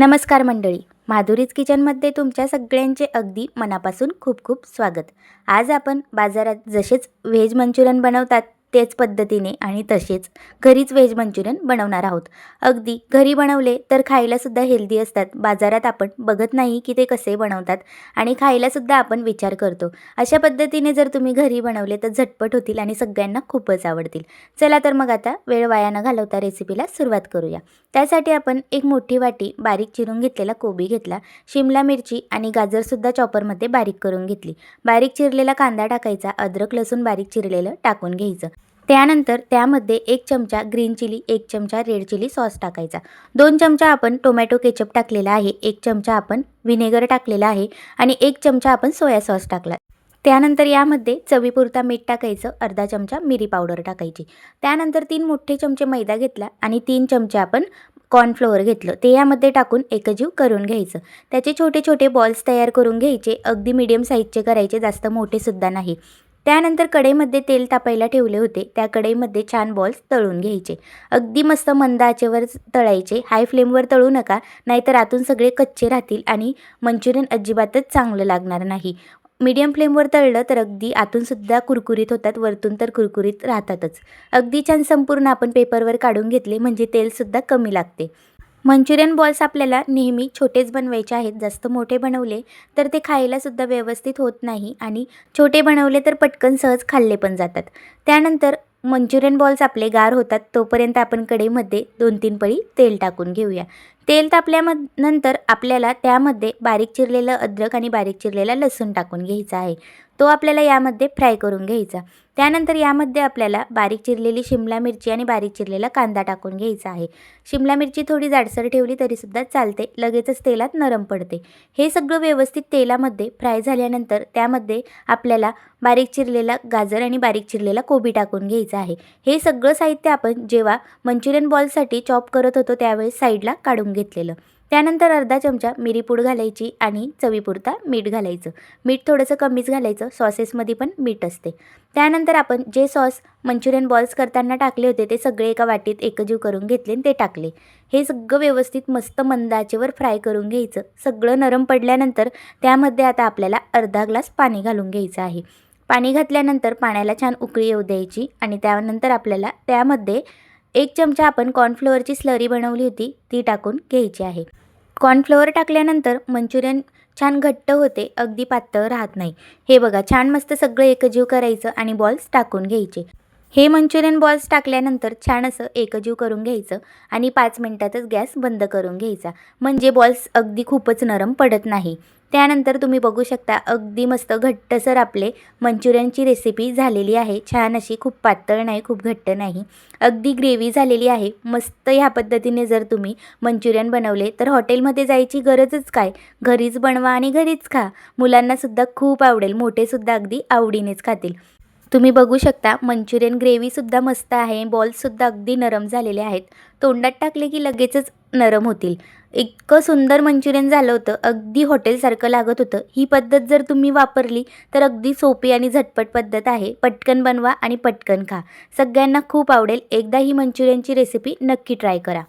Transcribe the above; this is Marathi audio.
नमस्कार मंडळी, माधुरीज किचनमध्ये तुमच्या सगळ्यांचे अगदी मनापासून खूप खूप स्वागत। आज आपण बाजारात जसेच व्हेज मंचुरियन बनवतात तेच पद्धतीने आणि तसेच घरीच व्हेज मंचुरियन बनवणार आहोत। अगदी घरी बनवले तर खायला सुद्धा हेल्दी असतात। बाजारात आपण बघत नाही की ते कसे बनवतात आणि खायला सुद्धा आपण विचार करतो। अशा पद्धतीने जर तुम्ही घरी बनवले तर झटपट होतील आणि सगळ्यांना खूपच आवडतील। चला तर मग आता वेळ वाया न घालवता रेसिपीला सुरुवात करूया। त्यासाठी आपण एक मोठी वाटी बारीक चिरून घेतलेला कोबी घेतला, शिमला मिरची आणि गाजर सुद्धा चॉपरमध्ये बारीक करून घेतली। बारीक चिरलेला कांदा टाकायचा, अद्रक लसूण बारीक चिरलेलं टाकून घ्यायचं। त्यानंतर त्यामध्ये 1 चमचा ग्रीन चिली, 1 चमचा रेड चिली सॉस टाकायचा, 2 चमचा आपण टोमॅटो केचप टाकलेला आहे, 1 चमचा आपण व्हिनेगर टाकलेला आहे आणि 1 चमचा आपण सोया सॉस टाकला। त्यानंतर यामध्ये चवीपुरता मीठ टाकायचं, अर्धा चमचा मिरी पावडर टाकायची। त्यानंतर 3 मोठे चमचे मैदा घेतला आणि 3 चमचे आपण कॉर्नफ्लोअर घेतलं, ते यामध्ये टाकून एकजीव करून घ्यायचं। त्याचे छोटे छोटे बॉल्स तयार करून घ्यायचे, अगदी मीडियम साईजचे करायचे, जास्त मोठे सुद्धा नाही। त्यानंतर कढईमध्ये तेल तापायला ठेवले होते, त्या कढईमध्ये छान बॉल्स तळून घ्यायचे। अगदी मस्त मंद आचेवर तळायचे, हाय फ्लेमवर तळू नका, नाहीतर आतून सगळे कच्चे राहतील आणि मंचुरियन अजिबातच चांगलं लागणार नाही। मीडियम फ्लेमवर तळलं तर अगदी आतून सुद्धा कुरकुरीत होतात, वरतून तर कुरकुरीत राहतातच। अगदी छान संपूर्ण आपण पेपरवर काढून घेतले म्हणजे तेलसुद्धा कमी लागते। मंचुरियन बॉल्स आपल्याला नेहमी छोटेच बनवायचे आहेत, जास्त मोठे बनवले तर ते खायला सुद्धा व्यवस्थित होत नाही आणि छोटे बनवले तर पटकन सहज खाल्ले पण जातात। त्यानंतर मंचुरियन बॉल्स आपले गार होतात तोपर्यंत आपण कढईमध्ये 2-3 पळी तेल टाकून घेऊया। तेल तापल्यानंतर आपल्याला त्यामध्ये बारीक चिरलेलं अद्रक आणि बारीक चिरलेला लसूण टाकून घ्यायचा आहे, तो आपल्याला यामध्ये फ्राय करून घ्यायचा। त्यानंतर यामध्ये आपल्याला बारीक चिरलेली शिमला मिरची आणि बारीक चिरलेला कांदा टाकून घ्यायचा आहे। शिमला मिरची थोडी जाडसर ठेवली तरीसुद्धा चालते, लगेचच तेलात नरम पडते। हे सगळं व्यवस्थित तेलामध्ये फ्राय झाल्यानंतर त्यामध्ये आपल्याला बारीक चिरलेला गाजर आणि बारीक चिरलेला कोबी टाकून घ्यायचा आहे। हे सगळं साहित्य आपण जेव्हा मंचुरियन बॉल्ससाठी चॉप करत होतो त्यावेळेस साईडला काढून घेतलेलं। त्यानंतर अर्धा चमचा मिरीपूड घालायची आणि चवीपुरता मीठ घालायचं। मीठ थोडंसं कमीच घालायचं, सॉसेसमध्ये पण मीठ असते। त्यानंतर आपण जे सॉस मंचुरियन बॉल्स करताना टाकले होते ते सगळे एका वाटीत एकजीव करून घेतले आणि ते टाकले। हे सगळं व्यवस्थित मस्त मंद आचेवर फ्राय करून घ्यायचं। सगळं नरम पडल्यानंतर त्यामध्ये आता आपल्याला अर्धा ग्लास पाणी घालून घ्यायचं आहे। पाणी घातल्यानंतर पाण्याला छान उकळी येऊ द्यायची आणि त्यानंतर आपल्याला त्यामध्ये 1 चमचा आपण कॉर्नफ्लोअरची स्लरी बनवली होती ती टाकून घ्यायची आहे। कॉर्नफ्लोअर टाकल्यानंतर मंचुरियन छान घट्ट होते, अगदी पातळ राहत नाही। हे बघा, छान मस्त सगळं एकजीव करायचं आणि बॉल्स टाकून घ्यायचे। हे मंचुरियन बॉल्स टाकल्यानंतर छान असं एकजीव करून घ्यायचं आणि 5 मिनिटातच गॅस बंद करून घ्यायचा, म्हणजे बॉल्स अगदी खूपच नरम पडत नाही। त्यानंतर तुम्ही बघू शकता अगदी मस्त घट्टसर आपले मंचुरियनची रेसिपी झालेली आहे। छान अशी, खूप पातळ नाही खूप घट्ट नाही, अगदी ग्रेव्ही झालेली आहे मस्त। ह्या पद्धतीने जर तुम्ही मंचुरियन बनवले तर हॉटेलमध्ये जायची गरजच काय, घरीच बनवा आणि घरीच खा। मुलांनासुद्धा खूप आवडेल, मोठेसुद्धा अगदी आवडीनेच खातील। तुम्ही बघू शकता मंचुरियन ग्रेव्हीसुद्धा मस्त आहे, बॉल्ससुद्धा अगदी नरम झालेले आहेत, तोंडात टाकले की लगेचच नरम होतील। इतकं सुंदर मंचुरियन झालं होतं, अगदी हॉटेलसारखं लागत होतं। ही पद्धत जर तुम्ही वापरली तर अगदी सोपी आणि झटपट पद्धत आहे, पटकन बनवा आणि पटकन खा, सगळ्यांना खूप आवडेल। एकदा ही मंचुरियनची रेसिपी नक्की ट्राय करा।